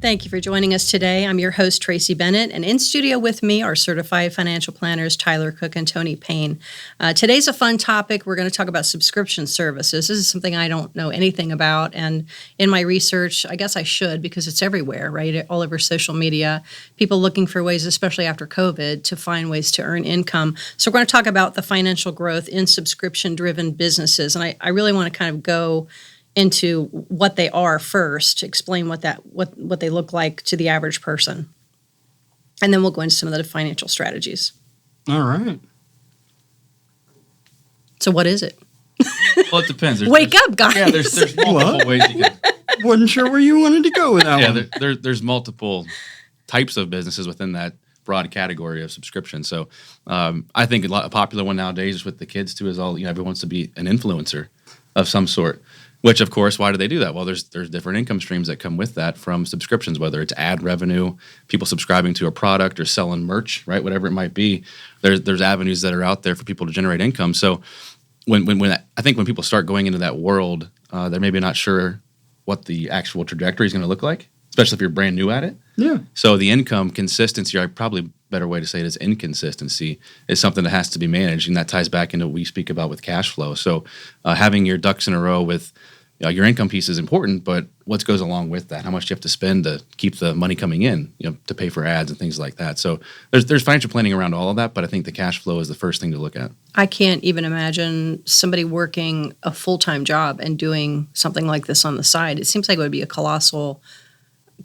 Thank you for joining us today. I'm your host, Tracy Bennett, and in studio with me are certified financial planners Tyler Cook and Tony Payne. Today's a fun topic. We're going to talk about subscription services. This is something I don't know anything about, and in my research, I guess I should because it's everywhere, right? All over social media, people looking for ways, especially after COVID, to find ways to earn income. So we're going to talk about the financial growth in subscription-driven businesses, and I really want to kind of go into what they are first, explain what they look like to the average person. And then we'll go into some of the financial strategies. All right. So what is it? Well, it depends. Wake up, guys. Yeah, there's multiple ways you can. Wasn't sure where you wanted to go with that one. Yeah, there's multiple types of businesses within that broad category of subscription. So I think a popular one nowadays with the kids too is everyone wants to be an influencer of some sort. Which, of course, why do they do that? Well, there's different income streams that come with that from subscriptions, whether it's ad revenue, people subscribing to a product or selling merch, right? Whatever it might be, there's avenues that are out there for people to generate income. So when I think when people start going into that world, they're maybe not sure what the actual trajectory is going to look like, especially if you're brand new at it. Yeah. So the income consistency, or probably better way to say it is inconsistency, is something that has to be managed, and that ties back into what we speak about with cash flow. So having your ducks in a row with your income piece is important, but what goes along with that? How much do you have to spend to keep the money coming in, to pay for ads and things like that? So there's financial planning around all of that, but I think the cash flow is the first thing to look at. I can't even imagine somebody working a full-time job and doing something like this on the side. It seems like it would be a colossal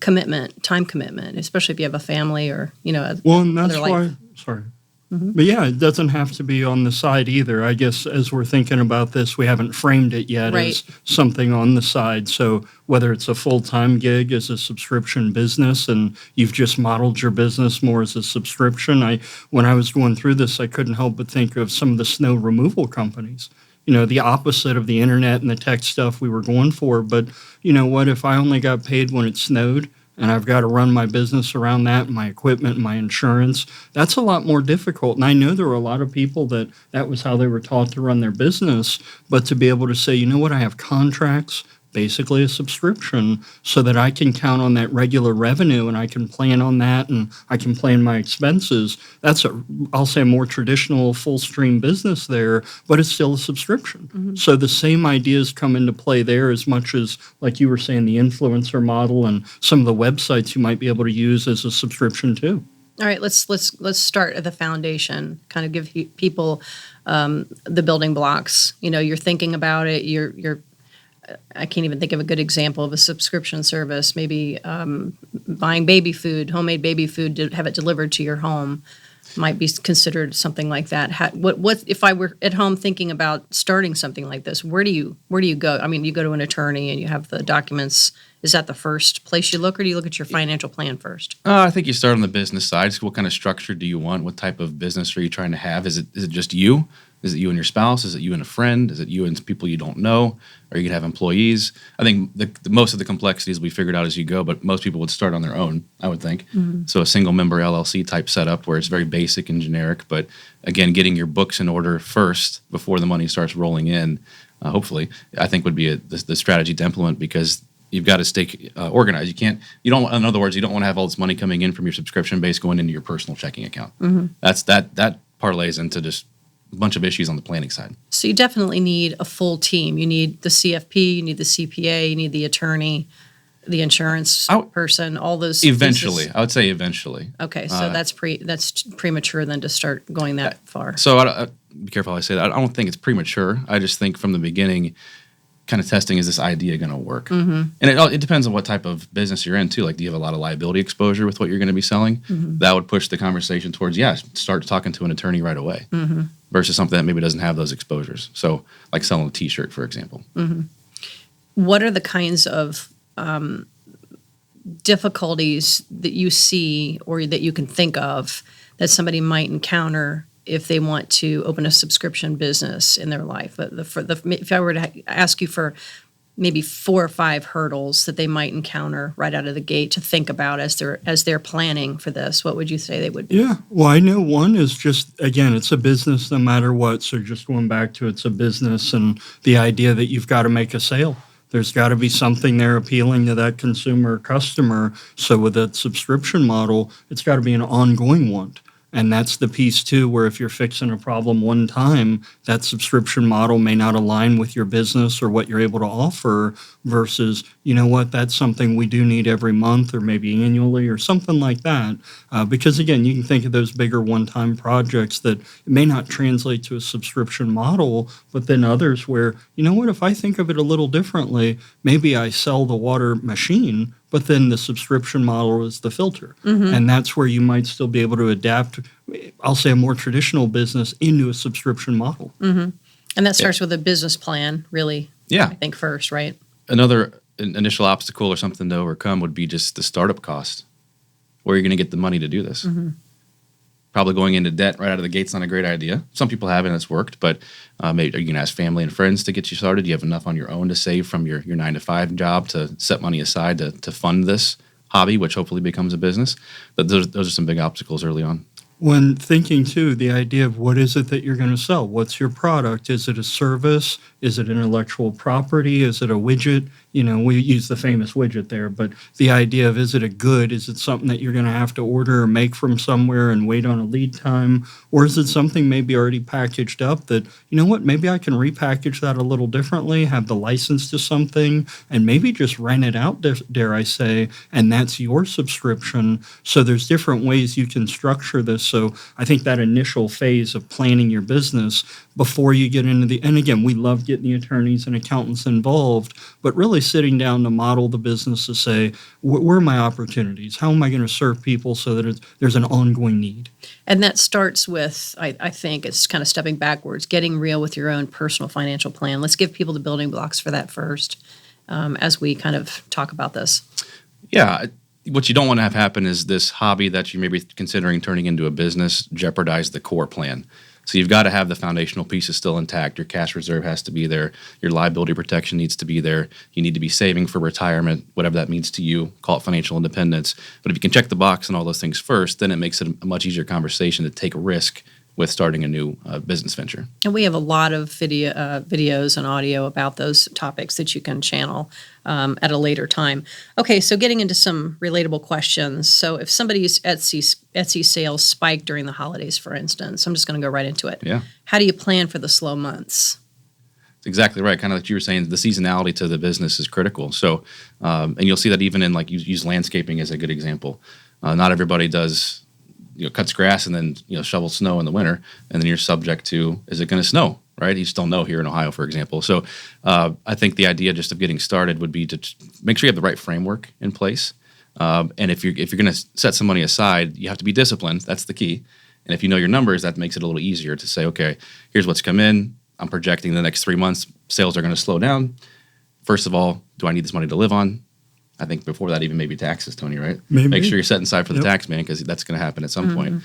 time commitment, especially if you have a family or, Well, and that's why, sorry. Mm-hmm. But yeah, it doesn't have to be on the side either. I guess as we're thinking about this, we haven't framed it yet as something on the side. So whether it's a full-time gig as a subscription business and you've just modeled your business more as a subscription, when I was going through this, I couldn't help but think of some of the snow removal companies. The opposite of the internet and the tech stuff we were going for. But you know what? If I only got paid when it snowed, and I've got to run my business around that, my equipment, my insurance, that's a lot more difficult. And I know there were a lot of people that was how they were taught to run their business, but to be able to say, you know what, I have contracts, basically a subscription, so that I can count on that regular revenue and I can plan on that and I can plan my expenses. That's I'll say a more traditional full stream business there, but it's still a subscription. Mm-hmm. So the same ideas come into play there as much as, like you were saying, the influencer model and some of the websites you might be able to use as a subscription too. All right, let's start at the foundation, kind of give people the building blocks. You're thinking about it, you're I can't even think of a good example of a subscription service. Maybe buying baby food, homemade baby food, to have it delivered to your home might be considered something like that. What if I were at home thinking about starting something like this? Where do you go? I mean, you go to an attorney and you have the documents. Is that the first place you look, or do you look at your financial plan first? I think you start on the business side. So what kind of structure do you want? What type of business are you trying to have? Is it just you? Is it you and your spouse? Is it you and a friend? Is it you and people you don't know? Are you going to have employees? I think the most of the complexities we figured out as you go, but most people would start on their own, I would think. Mm-hmm. So a single member LLC type setup where it's very basic and generic, but again, getting your books in order first before the money starts rolling in, hopefully, I think would be the strategy to implement, because you've got to stay organized. In other words, you don't want to have all this money coming in from your subscription base going into your personal checking account. Mm-hmm. That parlays into just a bunch of issues on the planning side. So you definitely need a full team. You need the CFP, you need the CPA, you need the attorney, the insurance person, all those. Eventually, pieces. I would say eventually. Okay, so that's premature then to start going that far. So be careful how I say that. I don't think it's premature. I just think from the beginning, kind of testing, is this idea going to work? Mm-hmm. And it depends on what type of business you're in too. Like, do you have a lot of liability exposure with what you're going to be selling? Mm-hmm. That would push the conversation towards, start talking to an attorney right away, mm-hmm. versus something that maybe doesn't have those exposures. So like selling a t-shirt, for example. Mm-hmm. What are the kinds of difficulties that you see or that you can think of that somebody might encounter if they want to open a subscription business in their life? If I were to ask you for maybe 4 or 5 hurdles that they might encounter right out of the gate to think about as they're planning for this, what would you say they would be? Yeah, well, I know one is just, again, it's a business no matter what. So just going back to it's a business and the idea that you've got to make a sale. There's got to be something there appealing to that consumer or customer. So with that subscription model, it's got to be an ongoing one. And that's the piece too, where if you're fixing a problem one time, that subscription model may not align with your business or what you're able to offer versus, you know what, that's something we do need every month or maybe annually or something like that. Because again, you can think of those bigger one-time projects that may not translate to a subscription model, but then others where, you know what, if I think of it a little differently, maybe I sell the water machine, but then the subscription model is the filter. And that's where you might still be able to adapt, I'll say, a more traditional business into a subscription model. And that starts with a business plan, really, Yeah. I think, first, right? Another initial obstacle or something to overcome would be just the startup cost. Where are you going to get the money to do this? Probably going into debt right out of the gate's not a great idea. Some people have, and it's worked, but maybe are you going to ask family and friends to get you started? Do you have enough on your own to save from your 9-to-5 job to set money aside to fund this hobby, which hopefully becomes a business? But those are some big obstacles early on. When thinking, too, the idea of what is it that you're going to sell? What's your product? Is it a service? Is it intellectual property? Is it a widget? You know, we use the famous widget there, but the idea of, is it a good? Is it something that you're going to have to order or make from somewhere and wait on a lead time? Or is it something maybe already packaged up that, you know what, maybe I can repackage that a little differently, have the license to something, and maybe just rent it out, dare I say, and that's your subscription. So there's different ways you can structure this. So I think that initial phase of planning your business before you get into the, and again, we love getting the attorneys and accountants involved, but really sitting down to model the business to say, where are my opportunities? How am I going to serve people so that there's an ongoing need? And that starts with, I think, it's kind of stepping backwards, getting real with your own personal financial plan. Let's give people the building blocks for that first as we kind of talk about this. Yeah. What you don't want to have happen is this hobby that you may be considering turning into a business jeopardize the core plan. So you've got to have the foundational pieces still intact. Your cash reserve has to be there. Your liability protection needs to be there. You need to be saving for retirement, whatever that means to you. Call it financial independence. But if you can check the box on all those things first, then it makes it a much easier conversation to take a risk with starting a new business venture. And we have a lot of videos and audio about those topics that you can channel at a later time. Okay, so getting into some relatable questions. So if somebody's Etsy sales spike during the holidays, for instance, I'm just going to go right into it. Yeah. How do you plan for the slow months? That's exactly right. Kind of like you were saying, the seasonality to the business is critical. So, and you'll see that even in, like, you use landscaping as a good example. Not everybody does, cuts grass and then, shovels snow in the winter, and then you're subject to, is it going to snow, right? You just don't know here in Ohio, for example. So I think the idea just of getting started would be to make sure you have the right framework in place. And if you're going to set some money aside, you have to be disciplined. That's the key. And if you know your numbers, that makes it a little easier to say, okay, here's what's come in. I'm projecting the next 3 months, sales are going to slow down. First of all, do I need this money to live on? I think before that, even maybe taxes, Tony, right? Maybe. Make sure you're setting aside for the tax man, because that's going to happen at some point.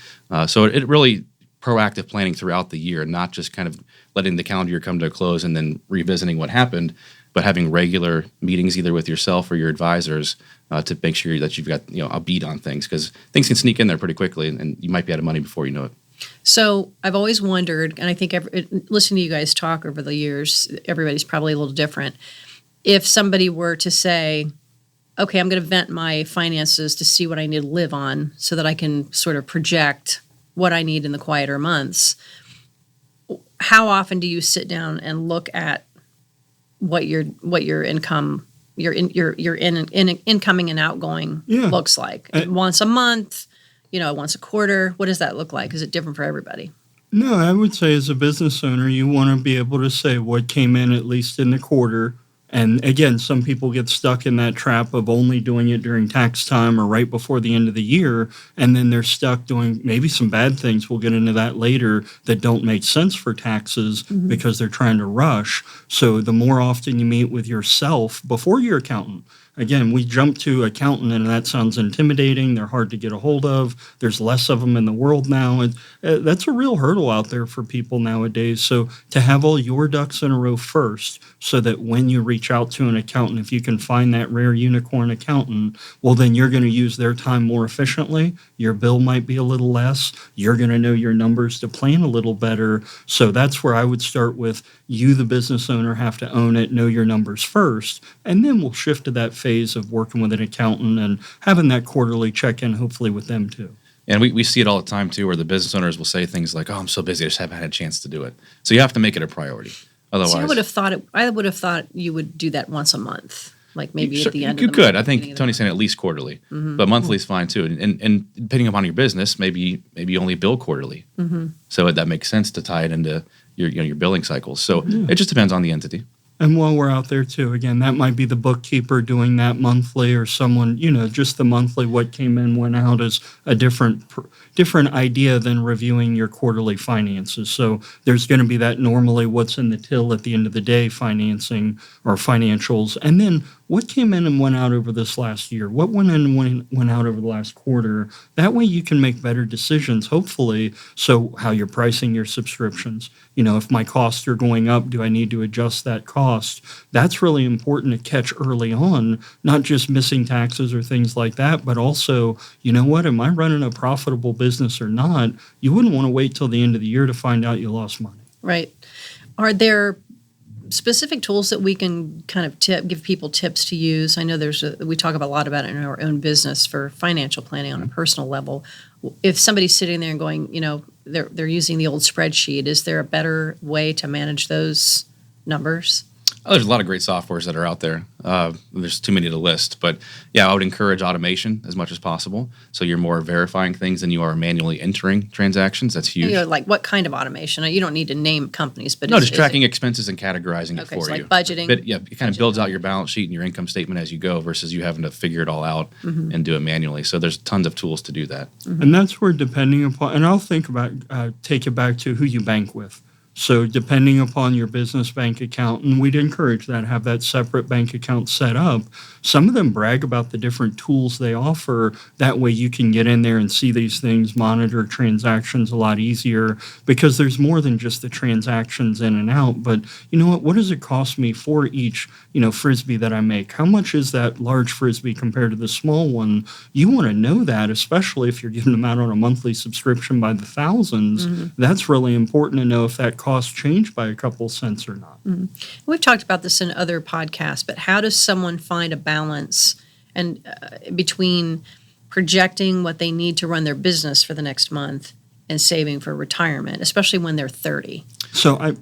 So it really proactive planning throughout the year, not just kind of letting the calendar year come to a close and then revisiting what happened, but having regular meetings either with yourself or your advisors to make sure that you've got a beat on things, because things can sneak in there pretty quickly and you might be out of money before you know it. So I've always wondered, and I think listening to you guys talk over the years, everybody's probably a little different. If somebody were to say, okay, I'm going to vent my finances to see what I need to live on so that I can sort of project what I need in the quieter months. How often do you sit down and look at what your income, your incoming and outgoing looks like? Once a month, once a quarter? What does that look like? Is it different for everybody? No, I would say as a business owner, you want to be able to say what came in at least in the quarter. And again, some people get stuck in that trap of only doing it during tax time or right before the end of the year, and then they're stuck doing maybe some bad things, we'll get into that later, that don't make sense for taxes because they're trying to rush. So the more often you meet with yourself before your accountant, again, we jump to accountant, and that sounds intimidating. They're hard to get a hold of. There's less of them in the world now. And that's a real hurdle out there for people nowadays. So to have all your ducks in a row first, so that when you reach out to an accountant, if you can find that rare unicorn accountant, well, then you're going to use their time more efficiently. Your bill might be a little less. You're going to know your numbers to plan a little better. So that's where I would start with you, the business owner, have to own it, know your numbers first, and then we'll shift to that phase of working with an accountant and having that quarterly check-in, hopefully with them too. And we see it all the time too, where the business owners will say things like, "Oh, I'm so busy, I just haven't had a chance to do it." So you have to make it a priority. Otherwise, See, I would have thought you would do that once a month, like maybe at the end you of the could. month. I think Tony's saying at least quarterly, but monthly is fine too. And depending upon your business, maybe you only bill quarterly. So that makes sense to tie it into your billing cycles. So it just depends on the entity. And while we're out there too, again, that might be the bookkeeper doing that monthly, or someone, just the monthly, what came in, went out, is a different idea than reviewing your quarterly finances. So there's going to be that normally what's in the till at the end of the day financing or financials. And then what came in and went out over this last year? What went in and went out over the last quarter? That way you can make better decisions, hopefully. So how you're pricing your subscriptions. If my costs are going up, do I need to adjust that cost? That's really important to catch early on, not just missing taxes or things like that, but also, am I running a profitable business or not? You wouldn't want to wait till the end of the year to find out you lost money. Right. Are there specific tools that we can kind of give people tips to use? I know we talk a lot about it in our own business for financial planning on a personal level. If somebody's sitting there and going, they're using the old spreadsheet, is there a better way to manage those numbers? Oh, there's a lot of great softwares that are out there. There's too many to list. But yeah, I would encourage automation as much as possible. So you're more verifying things than you are manually entering transactions. That's huge. Like what kind of automation? You don't need to name companies, but just tracking expenses and categorizing it for so you. Like budgeting. But yeah, it kind of builds out your balance sheet and your income statement as you go versus you having to figure it all out and do it manually. So there's tons of tools to do that. And that's where, depending upon, and I'll think about, take it back to who you bank with. So depending upon your business bank account, and we'd encourage that, have that separate bank account set up. Some of them brag about the different tools they offer. That way you can get in there and see these things, monitor transactions a lot easier, because there's more than just the transactions in and out. But what does it cost me for each, Frisbee that I make? How much is that large Frisbee compared to the small one? You want to know that, especially if you're giving them out on a monthly subscription by the thousands. That's really important to know if that cost changed by a couple cents or not. We've talked about this in other podcasts, but how does someone find a balance and between projecting what they need to run their business for the next month and saving for retirement, especially when they're 30? So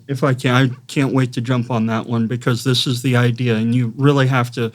if I can't wait to jump on that one, because this is the idea, and you really have to,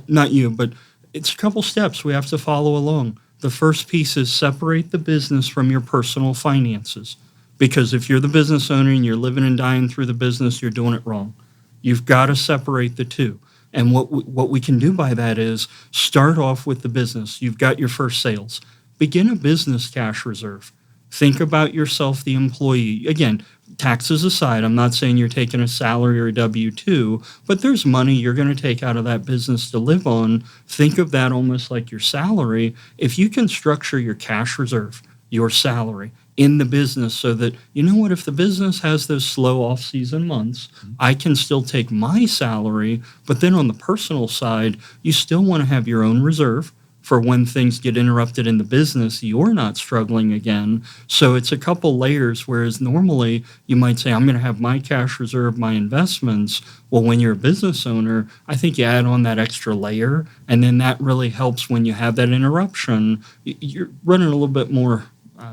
not you, but it's a couple steps we have to follow along. The first piece is separate the business from your personal finances. Because if you're the business owner and you're living and dying through the business, you're doing it wrong. You've got to separate the two. And what we can do by that is start off with the business. You've got your first sales. Begin a business cash reserve. Think about yourself, the employee. Again, taxes aside, I'm not saying you're taking a salary or a W-2, but there's money you're going to take out of that business to live on. Think of that almost like your salary. If you can structure your cash reserve, your salary, in the business, so that, if the business has those slow off-season months, I can still take my salary, but then on the personal side, you still want to have your own reserve for when things get interrupted in the business, you're not struggling again. So it's a couple layers, whereas normally you might say, I'm going to have my cash reserve, my investments. Well, when you're a business owner, I think you add on that extra layer, and then that really helps when you have that interruption. You're running a little bit more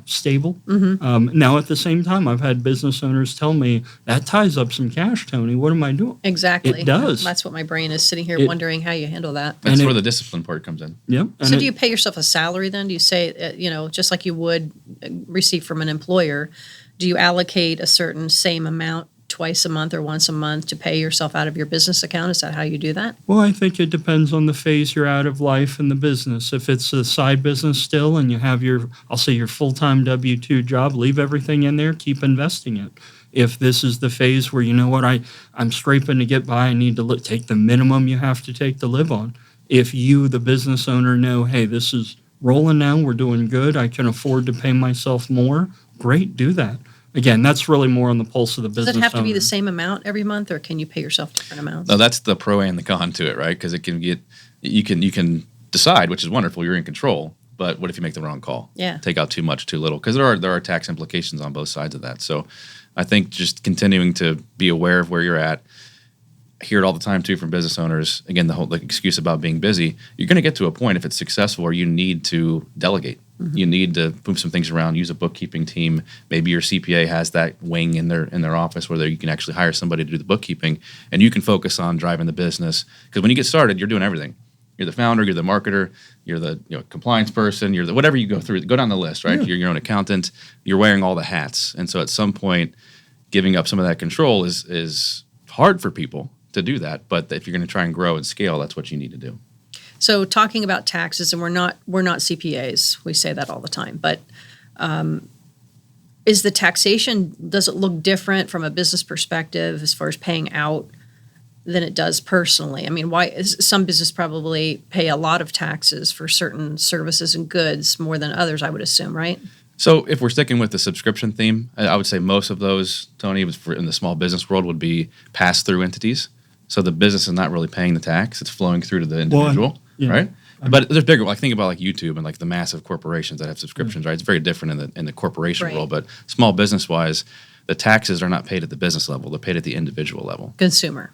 stable. Now, at the same time, I've had business owners tell me, that ties up some cash, Tony. What am I doing? Exactly. It does. That's what my brain is sitting here wondering how you handle that. That's where the discipline part comes in. Yep. So do you pay yourself a salary then? Do you say, just like you would receive from an employer, do you allocate a certain same amount twice a month or once a month to pay yourself out of your business account? Is that how you do that? Well, I think it depends on the phase you're out of life and the business. If it's a side business still and you have your full-time W-2 job, leave everything in there, keep investing it. If this is the phase where, you know what, I'm scraping to get by, I need to take the minimum you have to take to live on. If you, the business owner, know, hey, this is rolling now, we're doing good, I can afford to pay myself more, great, do that. Again, that's really more on the pulse of the business owner. Does it have to be the same amount every month, or can you pay yourself different amounts? No, that's the pro and the con to it, right? Because it can get you can decide, which is wonderful. You're in control. But what if you make the wrong call? Yeah. Take out too much, too little? Because there are tax implications on both sides of that. So I think just continuing to be aware of where you're at. I hear it all the time too from business owners. Again, the whole excuse about being busy. You're going to get to a point if it's successful where you need to delegate. Mm-hmm. You need to move some things around. Use a bookkeeping team. Maybe your CPA has that wing in their office where you can actually hire somebody to do the bookkeeping, and you can focus on driving the business. Because when you get started, you're doing everything. You're the founder. You're the marketer. You're the compliance person. You're the whatever you go through. Go down the list, right? Yeah. You're your own accountant. You're wearing all the hats, and so at some point, giving up some of that control is hard for people to do that, but if you're going to try and grow and scale, that's what you need to do. So talking about taxes, and we're not CPAs, we say that all the time, but is the taxation, does it look different from a business perspective as far as paying out than it does personally? I mean, some business probably pay a lot of taxes for certain services and goods more than others, I would assume, right? So if we're sticking with the subscription theme, I would say most of those, Tony, in the small business world would be pass-through entities. So the business is not really paying the tax; it's flowing through to the individual, right? But there's bigger. Think about like YouTube and like the massive corporations that have subscriptions, right? It's very different in the corporation world. But small business wise, the taxes are not paid at the business level; they're paid at the individual level. Consumer.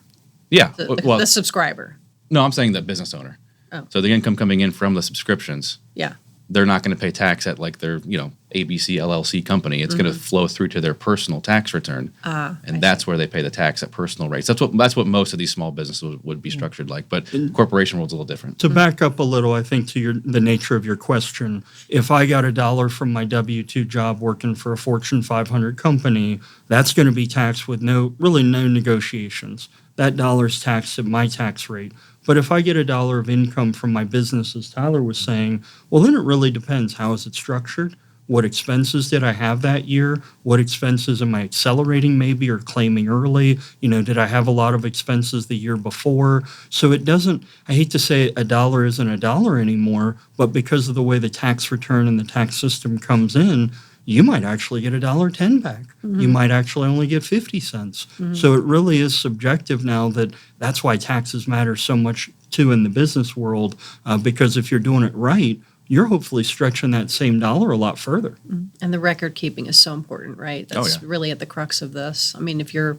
Yeah, the subscriber. No, I'm saying the business owner. Oh. So the income coming in from the subscriptions. Yeah. They're not going to pay tax at like their ABC LLC company. It's going to flow through to their personal tax return, and that's where they pay the tax at personal rates. That's what most of these small businesses would be structured like. But corporation world's a little different. To back up a little, I think to the nature of your question, if I got $1 from my W-2 job working for a Fortune 500 company, that's going to be taxed with no negotiations. That dollar's taxed at my tax rate. But if I get $1 of income from my business, as Tyler was saying, well, then it really depends. How is it structured? What expenses did I have that year? What expenses am I accelerating maybe or claiming early? Did I have a lot of expenses the year before? So it doesn't, I hate to say $1 isn't $1 anymore, but because of the way the tax return and the tax system comes in, you might actually get $1.10 back. Mm-hmm. You might actually only get 50 cents. Mm-hmm. So it really is subjective now. That's why taxes matter so much too in the business world, because if you're doing it right, you're hopefully stretching that same dollar a lot further. Mm-hmm. And the record keeping is so important, right? That's really at the crux of this. I mean, if you're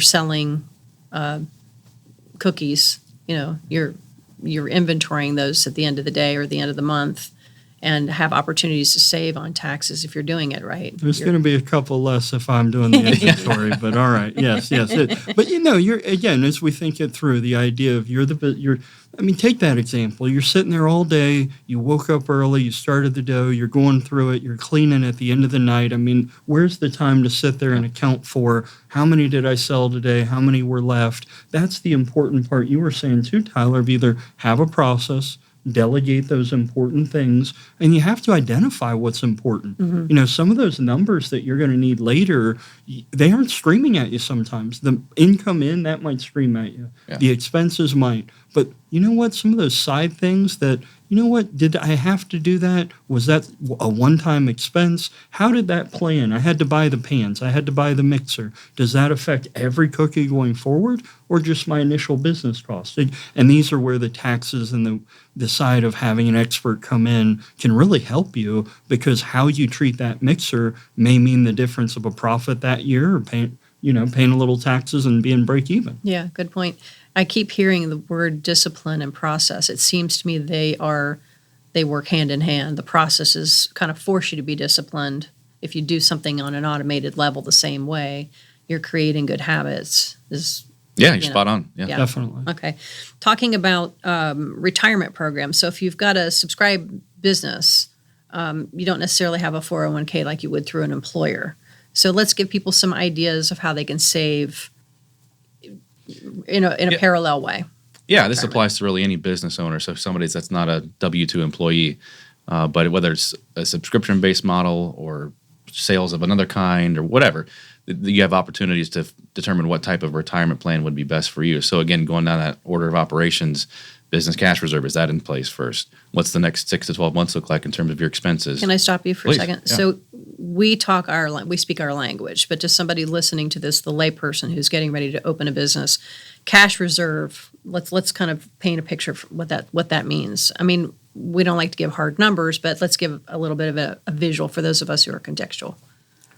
selling cookies, you're inventorying those at the end of the day or the end of the month, and have opportunities to save on taxes if you're doing it right. There's going to be a couple less if I'm doing the inventory, but all right, yes. But you're again, as we think it through, the idea of take that example. You're sitting there all day. You woke up early. You started the dough. You're going through it. You're cleaning at the end of the night. I mean, where's the time to sit there and account for how many did I sell today? How many were left? That's the important part. You were saying too, Tyler, of either have a process, delegate those important things, and you have to identify what's important. Mm-hmm. Some of those numbers that you're going to need later, they aren't screaming at you sometimes. The income in, that might scream at you. Yeah. The expenses might. But you know what? Some of those side things that, did I have to do that? Was that a one-time expense? How did that play in? I had to buy the pans. I had to buy the mixer. Does that affect every cookie going forward or just my initial business cost? And these are where the taxes and the side of having an expert come in can really help you, because how you treat that mixer may mean the difference of a profit that year or paying a little taxes and being break even. Yeah, good point. I keep hearing the word discipline and process. It seems to me they work hand in hand. The processes kind of force you to be disciplined. If you do something on an automated level the same way, you're creating good habits. You're spot on. Yeah, definitely. Okay. Talking about retirement programs. So if you've got a subscribed business, you don't necessarily have a 401k like you would through an employer. So let's give people some ideas of how they can save in a parallel way. Yeah, this applies to really any business owner. So somebody that's not a W-2 employee, but whether it's a subscription-based model or sales of another kind or whatever, you have opportunities to determine what type of retirement plan would be best for you. So again, going down that order of operations, business cash reserve, is that in place first? What's the next 6 to 12 months look like in terms of your expenses? Can I stop you for Please, a second? yeah. So we speak our language, but to somebody listening to this, the layperson who's getting ready to open a business, cash reserve, let's kind of paint a picture of what that means. I mean, we don't like to give hard numbers, but let's give a little bit of a visual for those of us who are contextual.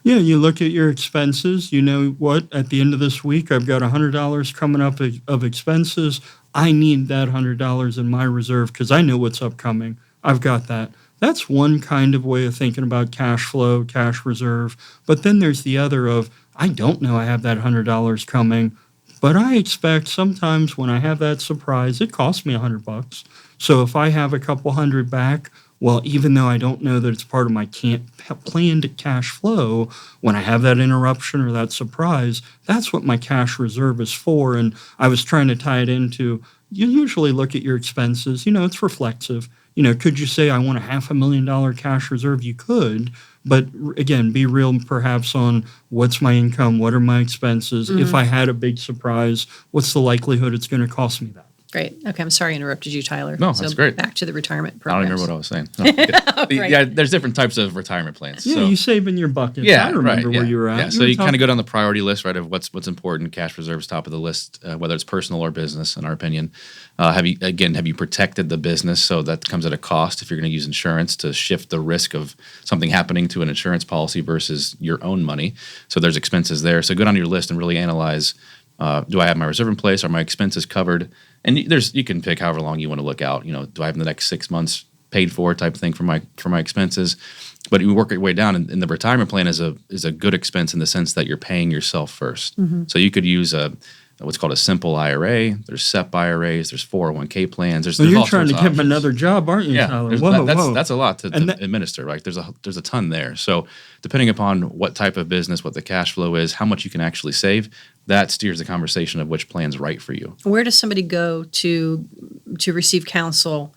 Yeah, you look at your expenses. You know what? At the end of this week, I've got $100 coming up of expenses. I need that $100 in my reserve because I know what's upcoming. I've got that. That's one kind of way of thinking about cash flow, cash reserve. But then there's the other of, I don't know I have that $100 coming, but I expect sometimes when I have that surprise, it costs me $100. So if I have a couple hundred back, well, even though I don't know that it's part of my planned cash flow, when I have that interruption or that surprise, that's what my cash reserve is for. And I was trying to tie it into, you usually look at your expenses, it's reflexive. Could you say I want a $500,000 cash reserve? You could, but again, be real perhaps on what's my income, what are my expenses. If I had a big surprise, what's the likelihood it's going to cost me that? Great. Okay, I'm sorry I interrupted you, Tyler. No, that's great. Back to the retirement I programs. don't remember what I was saying. No, Right. Yeah, there's different types of retirement plans. Yeah, so. you save in your buckets. Yeah, I remember right, where you were at. Yeah, so you kind of go down the priority list, right, of what's important. Cash reserves top of the list, whether it's personal or business, in our opinion. Have you protected the business? So that comes at a cost if you're going to use insurance to shift the risk of something happening to an insurance policy versus your own money. So there's expenses there. So go down your list and really analyze. Do I have my reserve in place? Are my expenses covered? And you can pick however long you want to look out. Do I have the next 6 months paid for type of thing for my expenses? But you work your way down, and the retirement plan is a good expense in the sense that you're paying yourself first. So you could use what's called a simple IRA. There's SEP IRAs. There's 401k plans. There's you're all trying to sorts get of him another job, aren't you, yeah, Tyler? Whoa. that's a lot to administer, right? There's a ton there. So depending upon what type of business, what the cash flow is, how much you can actually save, that steers the conversation of which plan's right for you. Where does somebody go to receive counsel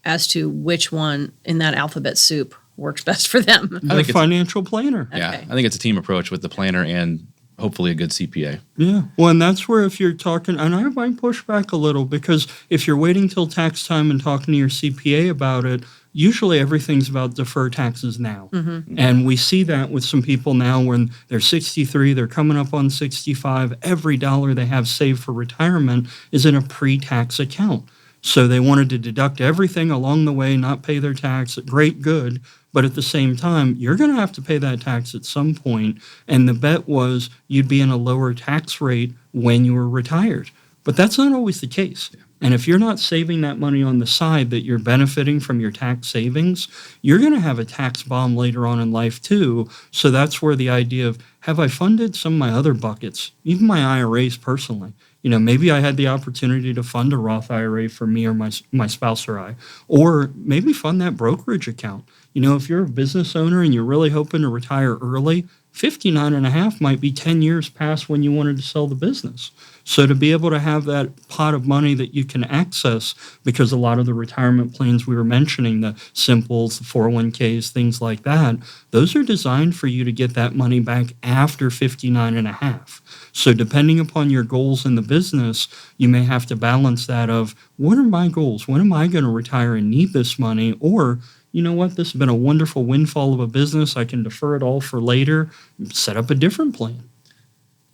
as to which one in that alphabet soup works best for them? The financial planner. Yeah, Okay. I think it's a team approach with the planner and hopefully a good CPA. Yeah. Well, and that's where if you're talking, and I might push back a little because if you're waiting till tax time and talking to your CPA about it, usually everything's about defer taxes now. And we see that with some people now when they're 63, they're coming up on 65, every dollar they have saved for retirement is in a pre-tax account. So they wanted to deduct everything along the way, not pay their tax. Great, good. But at the same time, you're going to have to pay that tax at some point. And the bet was you'd be in a lower tax rate when you were retired. But that's not always the case. And if you're not saving that money on the side that you're benefiting from your tax savings, you're going to have a tax bomb later on in life too. So that's where the idea of, have I funded some of my other buckets, even my IRAs personally? Maybe I had the opportunity to fund a Roth IRA for me or my spouse or I, or maybe fund that brokerage account. If you're a business owner and you're really hoping to retire early, 59 and a half might be 10 years past when you wanted to sell the business. So to be able to have that pot of money that you can access, because a lot of the retirement plans we were mentioning, the simples, the 401ks, things like that, those are designed for you to get that money back after 59 and a half. So depending upon your goals in the business, you may have to balance that of, what are my goals? When am I going to retire and need this money? Or, you know what, this has been a wonderful windfall of a business. I can defer it all for later, set up a different plan.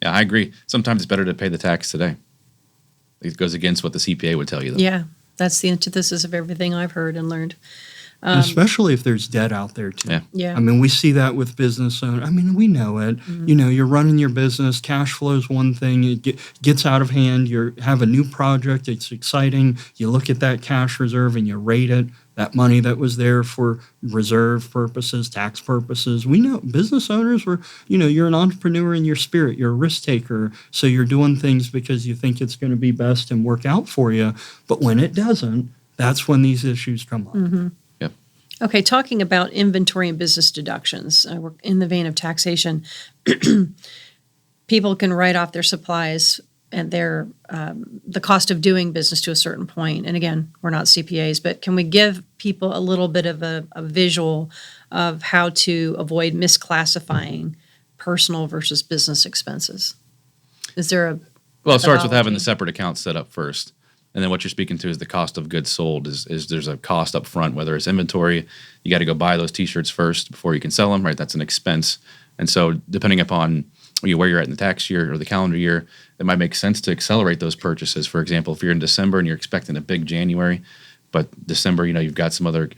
Yeah, I agree. Sometimes it's better to pay the tax today. It goes against what the CPA would tell you, though. Yeah, that's the antithesis of everything I've heard and learned. Especially if there's debt out there, too. Yeah. I mean, we see that with business owners. I mean, we know it. You're running your business. Cash flow is one thing. It gets out of hand. You have a new project. It's exciting. You look at that cash reserve and you rate it. That money that was there for reserve purposes, tax purposes. We know business owners were, you're an entrepreneur in your spirit. You're a risk taker. So you're doing things because you think it's going to be best and work out for you. But when it doesn't, that's when these issues come up. Yep. Okay, talking about inventory and business deductions, we're in the vein of taxation. People can write off their supplies and their the cost of doing business to a certain point. And again, we're not CPAs, but can we give people a little bit of a visual of how to avoid misclassifying personal versus business expenses? Is there a Well, it starts with having the methodology? separate accounts set up first. And then what you're speaking to is the cost of goods sold is there's a cost up front, whether it's inventory, you got to go buy those T-shirts first before you can sell them, right? That's an expense. And so depending upon where you're at in the tax year or the calendar year, it might make sense to accelerate those purchases. For example, if you're in December and you're expecting a big January, but December, you've got some other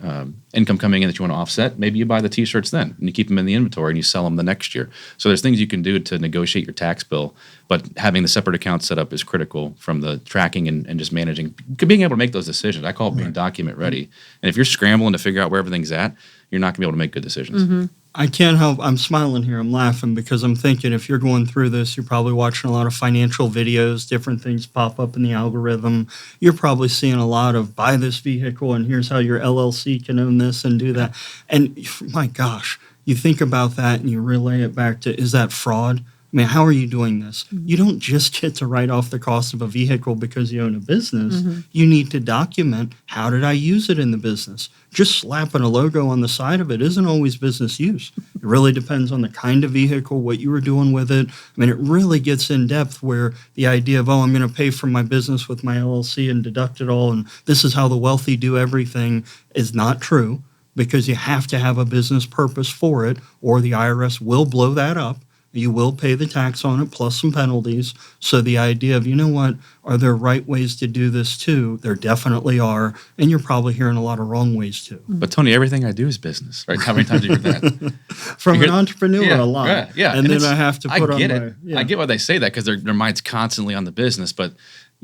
income coming in that you want to offset, maybe you buy the T-shirts then and you keep them in the inventory and you sell them the next year. So there's things you can do to negotiate your tax bill, but having the separate account set up is critical from the tracking and just managing, being able to make those decisions. I call it being document ready. And if you're scrambling to figure out where everything's at, you're not going to be able to make good decisions. I can't help, I'm smiling here, I'm laughing because I'm thinking if you're going through this, you're probably watching a lot of financial videos, different things pop up in the algorithm. You're probably seeing a lot of buy this vehicle and here's how your LLC can own this and do that. And my gosh, you think about that and you relay it back to, is that fraud? I mean, how are you doing this? You don't just get to write off the cost of a vehicle because you own a business. You need to document, how did I use it in the business? Just slapping a logo on the side of it isn't always business use. It really depends on the kind of vehicle, what you were doing with it. I mean, it really gets in depth where the idea of, I'm going to pay for my business with my LLC and deduct it all, and this is how the wealthy do everything is not true, because you have to have a business purpose for it, or the IRS will blow that up. You will pay the tax on it plus some penalties. So the idea of, are there right ways to do this too? There definitely are. And you're probably hearing a lot of wrong ways too. But Tony, everything I do is business, right? How many times have you heard that? From an entrepreneur, a lot. Yeah, yeah. And then I have to put I get on it. my... I get why they say that because their mind's constantly on the business, but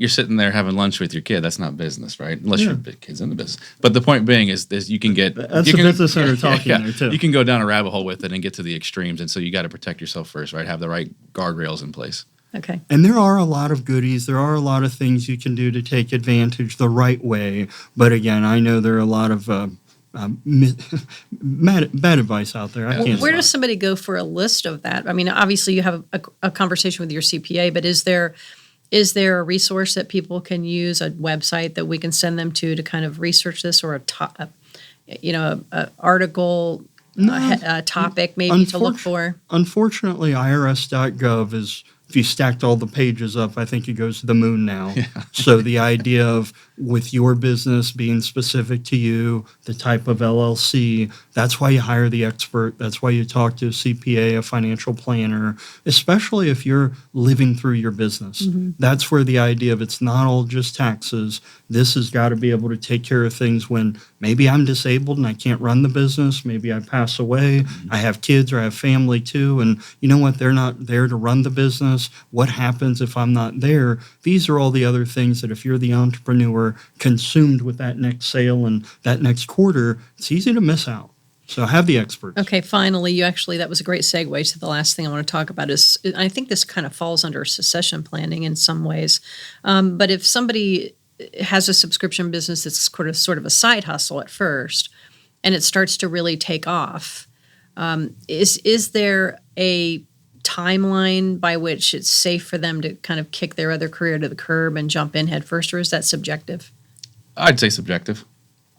you're sitting there having lunch with your kid. That's not business, right? Unless your kid's in the business. But the point being is you can get... That's you the can, business owner talking there, too. You can go down a rabbit hole with it and get to the extremes, and so you got to protect yourself first, right? Have the right guardrails in place. Okay. And there are a lot of goodies. There are a lot of things you can do to take advantage the right way. But again, I know there are a lot of bad advice out there. I can't Where stop. does somebody go for a list of that? I mean, obviously you have a conversation with your CPA, but is there a resource that people can use, a website that we can send them to kind of research this, or a article, a topic maybe to look for? Unfortunately, IRS.gov is, if you stacked all the pages up, I think it goes to the moon now. Yeah. So the idea of, with your business being specific to you, the type of LLC, that's why you hire the expert. That's why you talk to a CPA, a financial planner, especially if you're living through your business. That's where the idea of, it's not all just taxes. This has got to be able to take care of things when maybe I'm disabled and I can't run the business. Maybe I pass away. I have kids or I have family too. And you know what? They're not there to run the business. What happens if I'm not there? These are all the other things that if you're the entrepreneur consumed with that next sale and that next quarter, it's easy to miss out. So have the experts. Okay, finally, that was a great segue to the last thing I want to talk about is, I think this kind of falls under succession planning in some ways. But if somebody has a subscription business that's sort of a side hustle at first, and it starts to really take off, is there a timeline by which it's safe for them to kind of kick their other career to the curb and jump in head first, or is that subjective? I'd say subjective.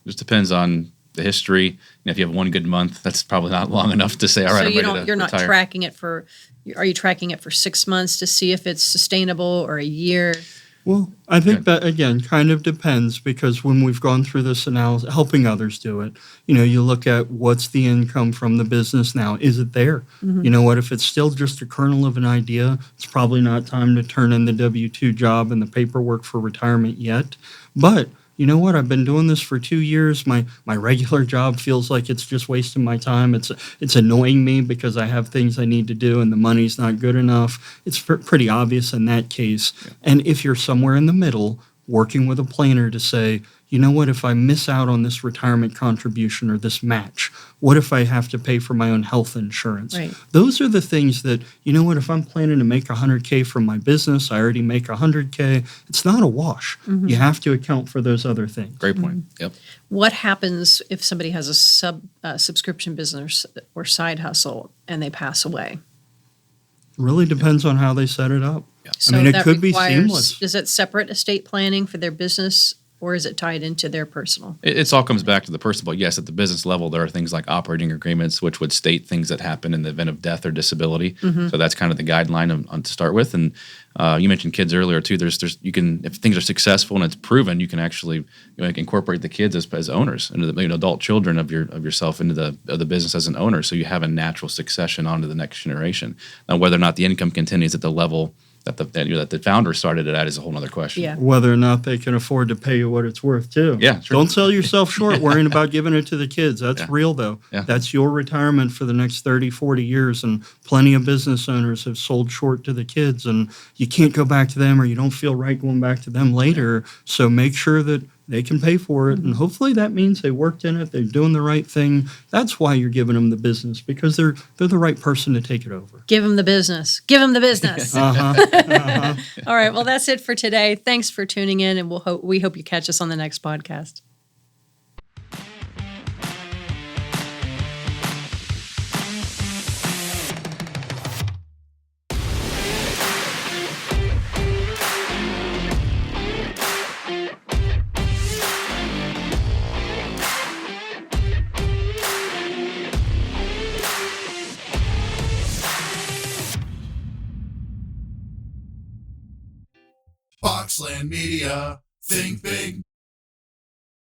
Just depends on the history. If you have one good month, that's probably not long enough to say, all right, So I'm ready to you're not retire. tracking it for, are you tracking it for 6 months to see if it's sustainable, or a year? Well, I think that, again, kind of depends, because when we've gone through this analysis, helping others do it, you look at what's the income from the business now. Is it there? You know what? If it's still just a kernel of an idea, it's probably not time to turn in the W-2 job and the paperwork for retirement yet. But you know what? I've been doing this for 2 years. My regular job feels like it's just wasting my time. It's annoying me because I have things I need to do and the money's not good enough. It's pretty obvious in that case. Yeah. And if you're somewhere in the middle, working with a planner to say, you know what, if I miss out on this retirement contribution or this match, what if I have to pay for my own health insurance? Right. Those are the things that, you know what, if I'm planning to make $100K from my business, I already make $100K, it's not a wash. You have to account for those other things. Great point. Yep. What happens if somebody has a subscription business or side hustle and they pass away? Really depends on how they set it up. Yeah. So I mean, it that could be requires, seamless. Is it separate estate planning for their business or is it tied into their personal? It's all comes back to the personal. But yes, at the business level, there are things like operating agreements, which would state things that happen in the event of death or disability. So that's kind of the guideline on to start with. And you mentioned kids earlier too. There's you can, if things are successful and it's proven, you can actually incorporate the kids as owners into the adult children of yourself into the business as an owner. So you have a natural succession onto the next generation. Now, whether or not the income continues at the level that the founder started it at is a whole other question. Yeah. Whether or not they can afford to pay you what it's worth, too. Yeah, sure. Don't sell yourself short worrying about giving it to the kids. That's real, though. Yeah. That's your retirement for the next 30, 40 years, and plenty of business owners have sold short to the kids, and you can't go back to them, or you don't feel right going back to them later. So make sure that they can pay for it, and hopefully that means they worked in it, they're doing the right thing. That's why you're giving them the business, because they're the right person to take it over. Give them the business. Give them the business. All right. Well, that's it for today. Thanks for tuning in, and we hope you catch us on the next podcast. Boxland Media. Think big.